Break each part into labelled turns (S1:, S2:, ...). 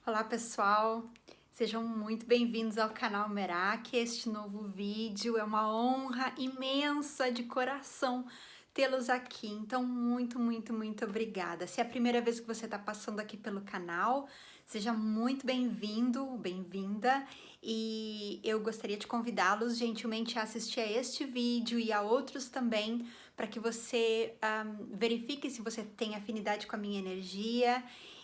S1: Olá pessoal, sejam muito bem-vindos ao canal Merak. Este novo vídeo é uma honra imensa de coração tê-los aqui, então muito obrigada. Se é a primeira vez que você está passando aqui pelo canal, seja muito bem-vindo, bem-vinda, e eu gostaria de convidá-los gentilmente a assistir a este vídeo e a outros também, para que você verifique se você tem afinidade com a minha energia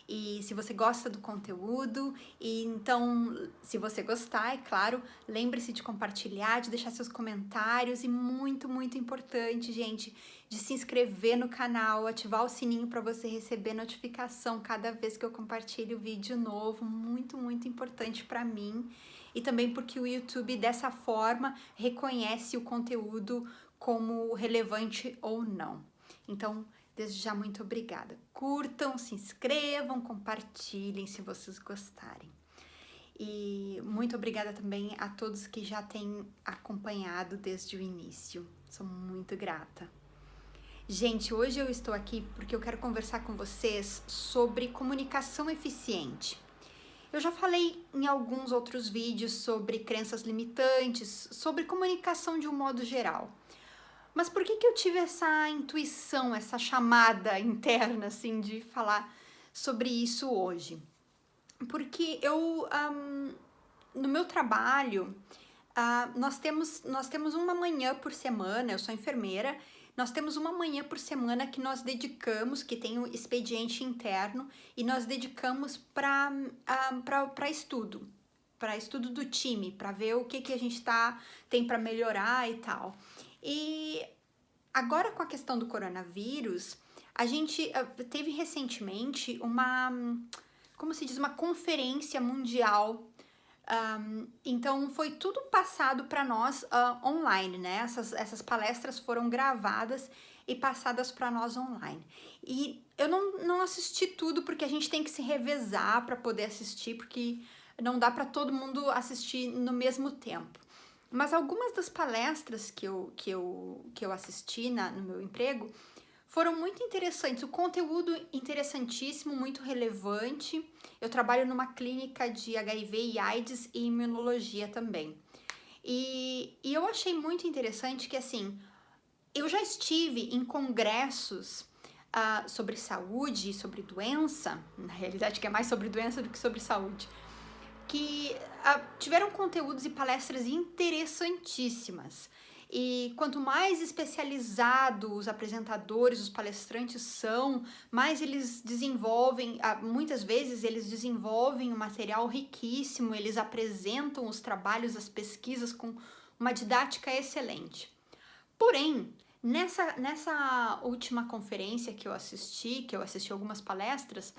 S1: e se você gosta do conteúdo. E então, se você gostar, é claro, lembre-se de compartilhar, de deixar seus comentários e muito importante, gente, de se inscrever no canal, ativar o sininho para você receber notificação cada vez que eu compartilho vídeo novo, muito importante para mim. E também porque o YouTube dessa forma reconhece o conteúdo como relevante ou não. Então, desde já, muito obrigada. Curtam, se inscrevam, compartilhem se vocês gostarem. E muito obrigada também a todos que já têm acompanhado desde o início. Sou muito grata. Gente, hoje eu estou aqui porque eu quero conversar com vocês sobre comunicação eficiente. Eu já falei em alguns outros vídeos sobre crenças limitantes, sobre comunicação de um modo geral. Mas por que eu tive essa intuição, essa chamada interna, assim, de falar sobre isso hoje? Porque no meu trabalho, nós temos uma manhã por semana, eu sou enfermeira, nós temos uma manhã por semana que nós dedicamos, que tem um expediente interno, e nós dedicamos para estudo do time, para ver o que a gente tem para melhorar e tal. E agora, com a questão do coronavírus, a gente teve recentemente uma conferência mundial. Então foi tudo passado para nós online, né? Essas palestras foram gravadas e passadas para nós online. E eu não assisti tudo porque a gente tem que se revezar para poder assistir, porque não dá para todo mundo assistir no mesmo tempo. Mas algumas das palestras que eu assisti no meu emprego foram muito interessantes, o conteúdo interessantíssimo, muito relevante. Eu trabalho numa clínica de HIV e AIDS e imunologia também. E eu achei muito interessante que, assim, eu já estive em congressos sobre saúde, sobre doença, na realidade que é mais sobre doença do que sobre saúde, que tiveram conteúdos e palestras interessantíssimas. E quanto mais especializados os apresentadores, os palestrantes são, mais eles desenvolvem, muitas vezes eles desenvolvem um material riquíssimo, eles apresentam os trabalhos, as pesquisas com uma didática excelente. Porém, nessa última conferência que eu assisti algumas palestras,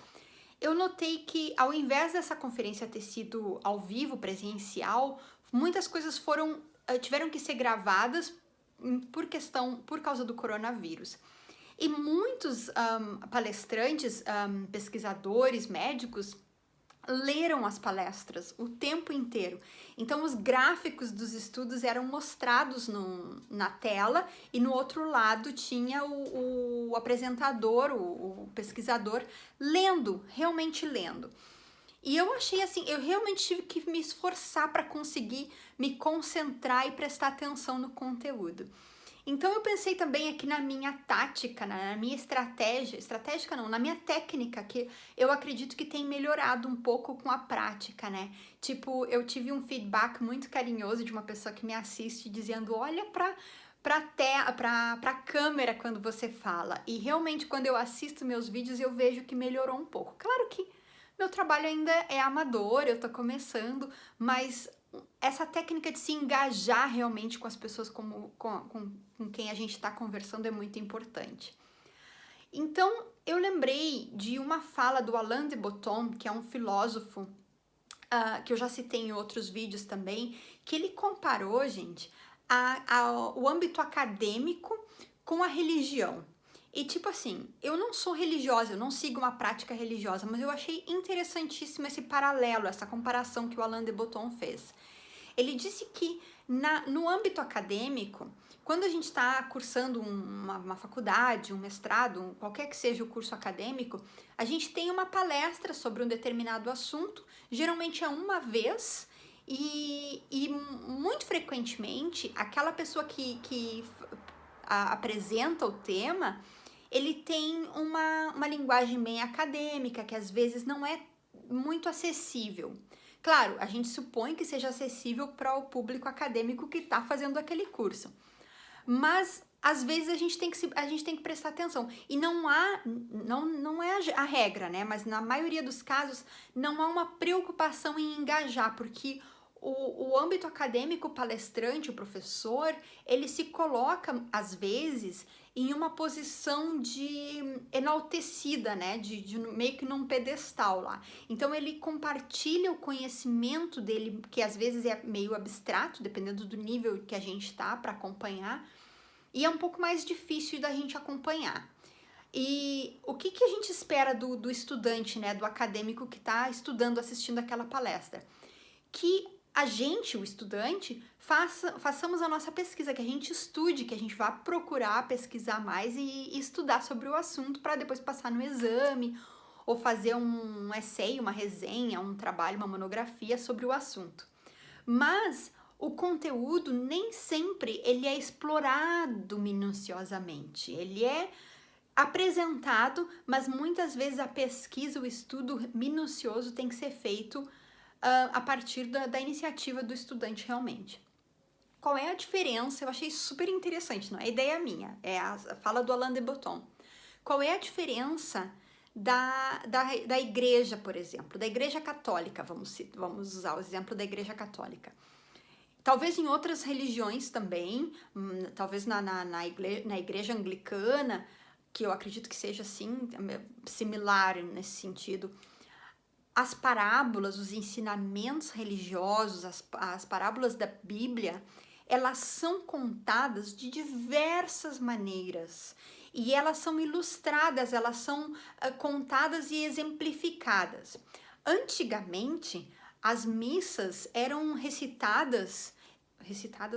S1: eu notei que, ao invés dessa conferência ter sido ao vivo, presencial, muitas coisas tiveram que ser gravadas por causa do coronavírus. E muitos palestrantes, pesquisadores, médicos, leram as palestras o tempo inteiro. Então, os gráficos dos estudos eram mostrados na tela, e no outro lado tinha o apresentador, o pesquisador, realmente lendo. E eu achei assim, eu realmente tive que me esforçar para conseguir me concentrar e prestar atenção no conteúdo. Então eu pensei também aqui na minha tática, na minha na minha técnica, que eu acredito que tem melhorado um pouco com a prática, né? Tipo, eu tive um feedback muito carinhoso de uma pessoa que me assiste dizendo: olha pra câmera quando você fala. E realmente, quando eu assisto meus vídeos, eu vejo que melhorou um pouco. Claro que meu trabalho ainda é amador, eu tô começando, mas essa técnica de se engajar realmente com as pessoas com quem a gente está conversando é muito importante. Então, eu lembrei de uma fala do Alain de Botton, que é um filósofo que eu já citei em outros vídeos também, que ele comparou, gente, o âmbito acadêmico com a religião. E tipo assim, eu não sou religiosa, eu não sigo uma prática religiosa, mas eu achei interessantíssimo esse paralelo, essa comparação que o Alain de Botton fez. Ele disse que no âmbito acadêmico, quando a gente está cursando uma faculdade, um mestrado, qualquer que seja o curso acadêmico, a gente tem uma palestra sobre um determinado assunto, geralmente é uma vez, e muito frequentemente aquela pessoa que apresenta o tema, ele tem uma linguagem bem acadêmica, que às vezes não é muito acessível. Claro, a gente supõe que seja acessível para o público acadêmico que está fazendo aquele curso. Mas às vezes a gente tem que prestar atenção. E não é a regra, né? Mas na maioria dos casos não há uma preocupação em engajar, porque o âmbito acadêmico, o palestrante, o professor, ele se coloca, às vezes, em uma posição de enaltecida, né? De meio que num pedestal lá. Então, ele compartilha o conhecimento dele, que às vezes é meio abstrato, dependendo do nível que a gente tá para acompanhar, e é um pouco mais difícil da gente acompanhar. E o que a gente espera do estudante, né? Do acadêmico que está estudando, assistindo aquela palestra? Que a gente, o estudante, façamos a nossa pesquisa, que a gente estude, que a gente vá procurar pesquisar mais e estudar sobre o assunto para depois passar no exame ou fazer um essay, uma resenha, um trabalho, uma monografia sobre o assunto. Mas o conteúdo nem sempre ele é explorado minuciosamente, ele é apresentado, mas muitas vezes a pesquisa, o estudo minucioso tem que ser feito a partir da iniciativa do estudante realmente. Qual é a diferença? Eu achei super interessante, não é ideia minha, é a fala do Alain de Botton. Qual é a diferença da igreja, por exemplo, da igreja católica, vamos usar o exemplo da igreja católica. Talvez em outras religiões também, talvez na igreja anglicana, que eu acredito que seja assim, similar nesse sentido. As parábolas, os ensinamentos religiosos, as parábolas da Bíblia, elas são contadas de diversas maneiras e elas são ilustradas, elas são contadas e exemplificadas. Antigamente, as missas eram recitadas,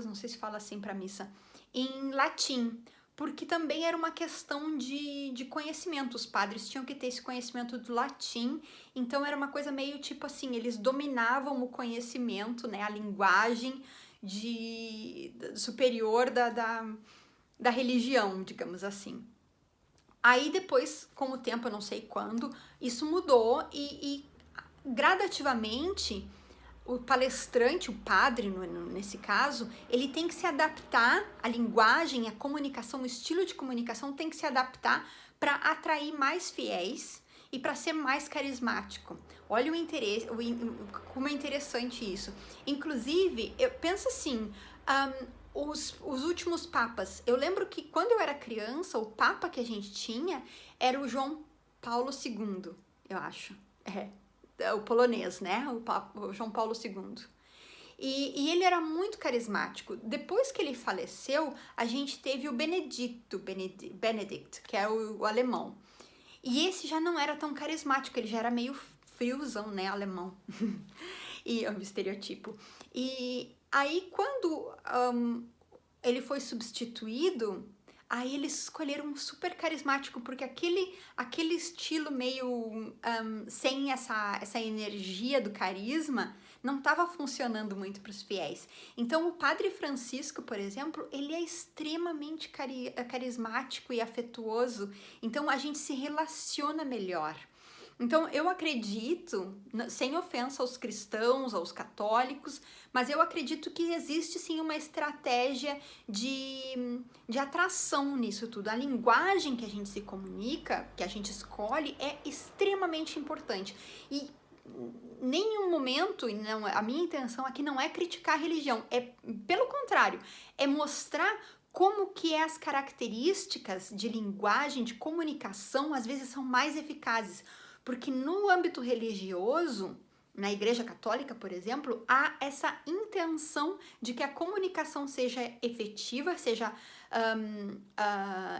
S1: não sei se fala assim para missa, em latim, porque também era uma questão de conhecimento, os padres tinham que ter esse conhecimento do latim, então era uma coisa meio tipo assim, eles dominavam o conhecimento, né, a linguagem superior da religião, digamos assim. Aí depois, com o tempo, eu não sei quando, isso mudou e gradativamente o palestrante, o padre, nesse caso, ele tem que se adaptar, a linguagem, a comunicação, o estilo de comunicação tem que se adaptar para atrair mais fiéis e para ser mais carismático. Olha o interesse, como é interessante isso. Inclusive, eu penso assim, os últimos papas, eu lembro que quando eu era criança, o papa que a gente tinha era o João Paulo II, eu acho, o polonês, né? O João Paulo II. E ele era muito carismático. Depois que ele faleceu, a gente teve o Benedict, que é o alemão. E esse já não era tão carismático, ele já era meio friozão, né? Alemão. E é um estereotipo. E aí, quando ele foi substituído, aí eles escolheram um super carismático, porque aquele estilo meio sem essa energia do carisma não estava funcionando muito para os fiéis. Então, o Padre Francisco, por exemplo, ele é extremamente carismático e afetuoso, então a gente se relaciona melhor. Então, eu acredito, sem ofensa aos cristãos, aos católicos, mas eu acredito que existe sim uma estratégia de atração nisso tudo. A linguagem que a gente se comunica, que a gente escolhe, é extremamente importante. E nenhum momento, não, a minha intenção aqui não é criticar a religião, é pelo contrário, é mostrar como que as características de linguagem, de comunicação, às vezes são mais eficazes. Porque no âmbito religioso, na Igreja Católica, por exemplo, há essa intenção de que a comunicação seja efetiva, seja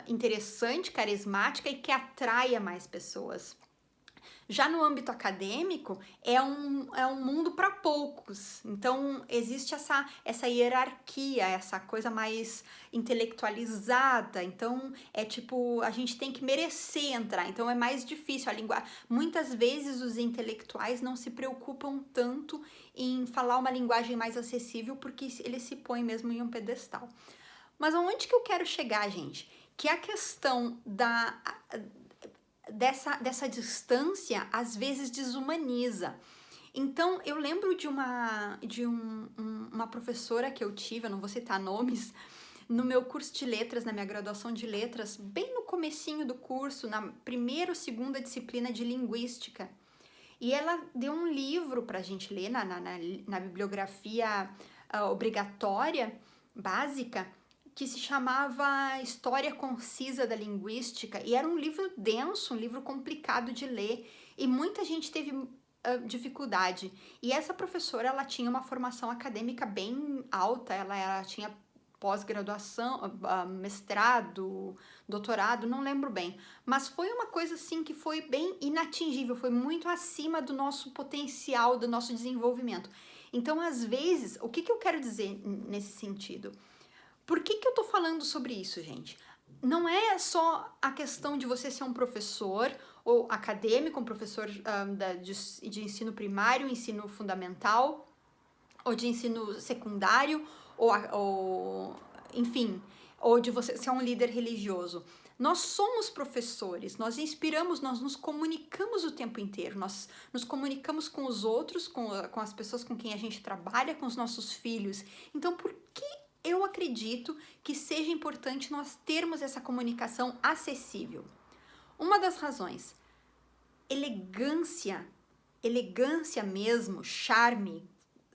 S1: interessante, carismática e que atraia mais pessoas. Já no âmbito acadêmico, é um mundo para poucos. Então, existe essa hierarquia, essa coisa mais intelectualizada. Então, é tipo, a gente tem que merecer entrar. Então, é mais difícil a linguagem. Muitas vezes, os intelectuais não se preocupam tanto em falar uma linguagem mais acessível, porque eles se põem mesmo em um pedestal. Mas aonde que eu quero chegar, gente? Que a questão dessa distância às vezes desumaniza. Então, eu lembro de uma professora que eu tive, eu não vou citar nomes, no meu curso de letras, na minha graduação de letras, bem no comecinho do curso, na primeira ou segunda disciplina de linguística. E ela deu um livro para a gente ler na bibliografia obrigatória, básica, que se chamava História Concisa da Linguística, e era um livro denso, um livro complicado de ler, e muita gente teve dificuldade. E essa professora, ela tinha uma formação acadêmica bem alta, ela tinha pós-graduação, mestrado, doutorado, não lembro bem, mas foi uma coisa assim que foi bem inatingível, foi muito acima do nosso potencial, do nosso desenvolvimento. Então, às vezes, o que eu quero dizer nesse sentido? Por que eu tô falando sobre isso, gente? Não é só a questão de você ser um professor ou acadêmico, um professor de ensino primário, ensino fundamental, ou de ensino secundário, enfim, ou de você ser um líder religioso. Nós somos professores, nós inspiramos, nós nos comunicamos o tempo inteiro, nós nos comunicamos com os outros, com as pessoas com quem a gente trabalha, com os nossos filhos. Então, por que eu acredito que seja importante nós termos essa comunicação acessível? Uma das razões, elegância mesmo, charme,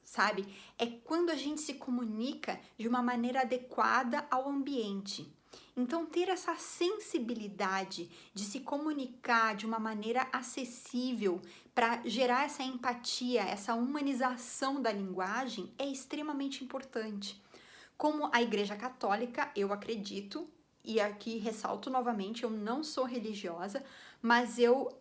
S1: sabe? É quando a gente se comunica de uma maneira adequada ao ambiente. Então, ter essa sensibilidade de se comunicar de uma maneira acessível para gerar essa empatia, essa humanização da linguagem é extremamente importante. Como a Igreja Católica, eu acredito, e aqui ressalto novamente, eu não sou religiosa, mas eu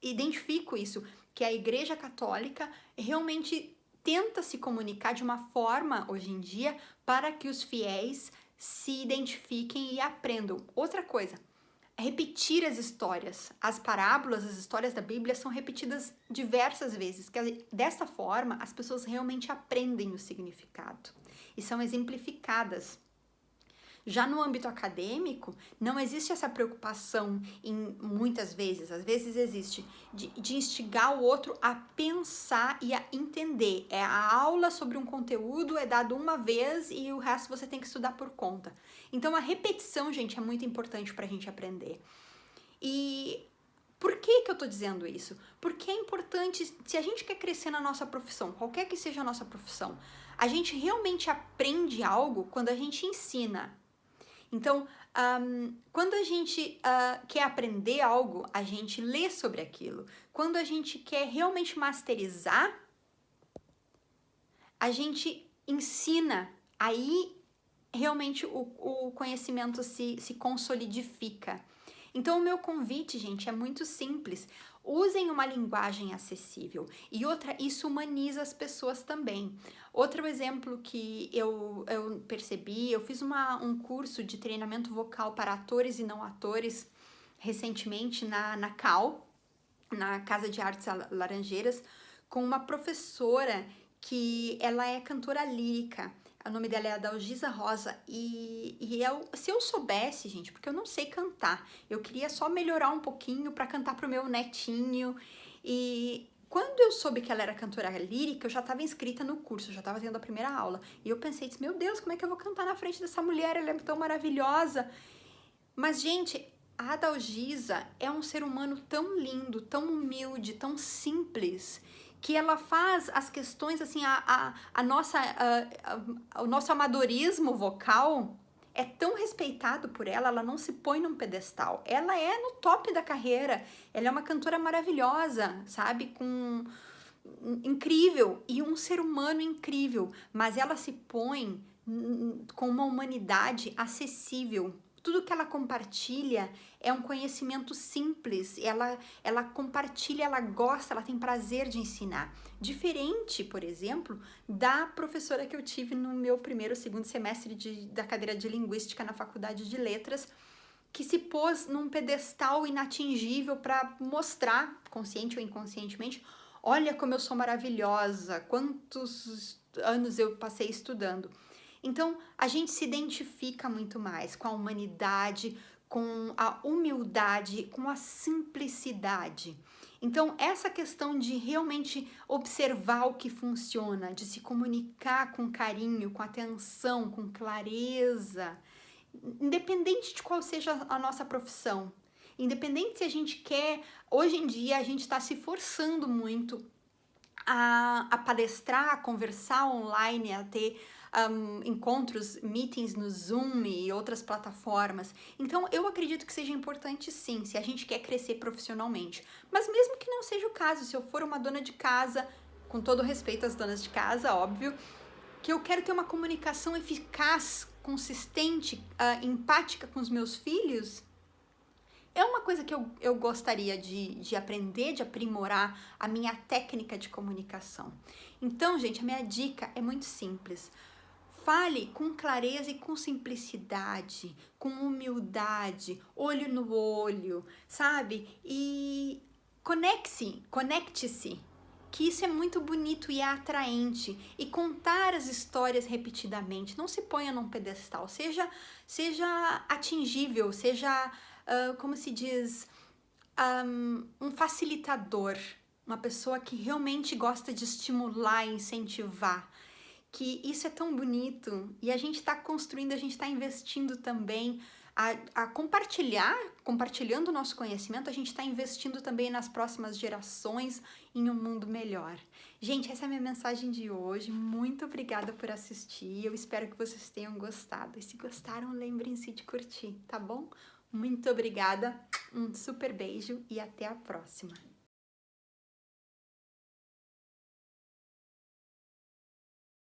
S1: identifico isso, que a Igreja Católica realmente tenta se comunicar de uma forma, hoje em dia, para que os fiéis se identifiquem e aprendam. Outra coisa, repetir as histórias. As parábolas, as histórias da Bíblia são repetidas diversas vezes, que dessa forma as pessoas realmente aprendem o significado e são exemplificadas. Já no âmbito acadêmico, não existe essa preocupação muitas vezes, às vezes existe, de instigar o outro a pensar e a entender. É a aula sobre um conteúdo, é dado uma vez e o resto você tem que estudar por conta. Então, a repetição, gente, é muito importante para a gente aprender. E por que eu tô dizendo isso? Porque é importante, se a gente quer crescer na nossa profissão, qualquer que seja a nossa profissão, a gente realmente aprende algo quando a gente ensina. Então, quando a gente quer aprender algo, a gente lê sobre aquilo. Quando a gente quer realmente masterizar, a gente ensina. Aí, realmente, o conhecimento se consolidifica. Então, o meu convite, gente, é muito simples. Usem uma linguagem acessível. E outra, isso humaniza as pessoas também. Outro exemplo que eu percebi, eu fiz um curso de treinamento vocal para atores e não atores recentemente na CAL, na Casa de Artes Laranjeiras, com uma professora que ela é cantora lírica. O nome dela é Adalgisa Rosa se eu soubesse, gente, porque eu não sei cantar, eu queria só melhorar um pouquinho para cantar pro meu netinho. E quando eu soube que ela era cantora lírica, eu já estava inscrita no curso, eu já estava tendo a primeira aula. E eu pensei, meu Deus, como é que eu vou cantar na frente dessa mulher? Ela é tão maravilhosa. Mas, gente, a Adalgisa é um ser humano tão lindo, tão humilde, tão simples, que ela faz as questões, assim, o nosso amadorismo vocal é tão respeitado por ela, ela não se põe num pedestal. Ela é no top da carreira, ela é uma cantora maravilhosa, sabe? Incrível, e um ser humano incrível, mas ela se põe com uma humanidade acessível. tudo que ela compartilha é um conhecimento simples, ela compartilha, ela gosta, ela tem prazer de ensinar. Diferente, por exemplo, da professora que eu tive no meu primeiro, segundo semestre da cadeira de Linguística na Faculdade de Letras, que se pôs num pedestal inatingível para mostrar, consciente ou inconscientemente, olha como eu sou maravilhosa, quantos anos eu passei estudando. Então, a gente se identifica muito mais com a humanidade, com a humildade, com a simplicidade. Então, essa questão de realmente observar o que funciona, de se comunicar com carinho, com atenção, com clareza, independente de qual seja a nossa profissão, independente se a gente quer, hoje em dia a gente está se forçando muito a palestrar, a conversar online, a ter encontros, meetings no Zoom e outras plataformas. Então, eu acredito que seja importante sim, se a gente quer crescer profissionalmente. Mas mesmo que não seja o caso, se eu for uma dona de casa, com todo respeito às donas de casa, óbvio, que eu quero ter uma comunicação eficaz, consistente, empática com os meus filhos, é uma coisa que eu gostaria de aprender, de aprimorar a minha técnica de comunicação. Então, gente, a minha dica é muito simples. Fale com clareza e com simplicidade, com humildade, olho no olho, sabe? E conecte-se, que isso é muito bonito e é atraente. E contar as histórias repetidamente, não se ponha num pedestal, seja atingível, seja, como se diz, um facilitador, uma pessoa que realmente gosta de estimular e incentivar. Que isso é tão bonito e a gente está construindo, a gente está investindo também a compartilhando o nosso conhecimento, a gente está investindo também nas próximas gerações em um mundo melhor. Gente, essa é a minha mensagem de hoje. Muito obrigada por assistir. Eu espero que vocês tenham gostado. E se gostaram, lembrem-se de curtir, tá bom? Muito obrigada, um super beijo e até a próxima.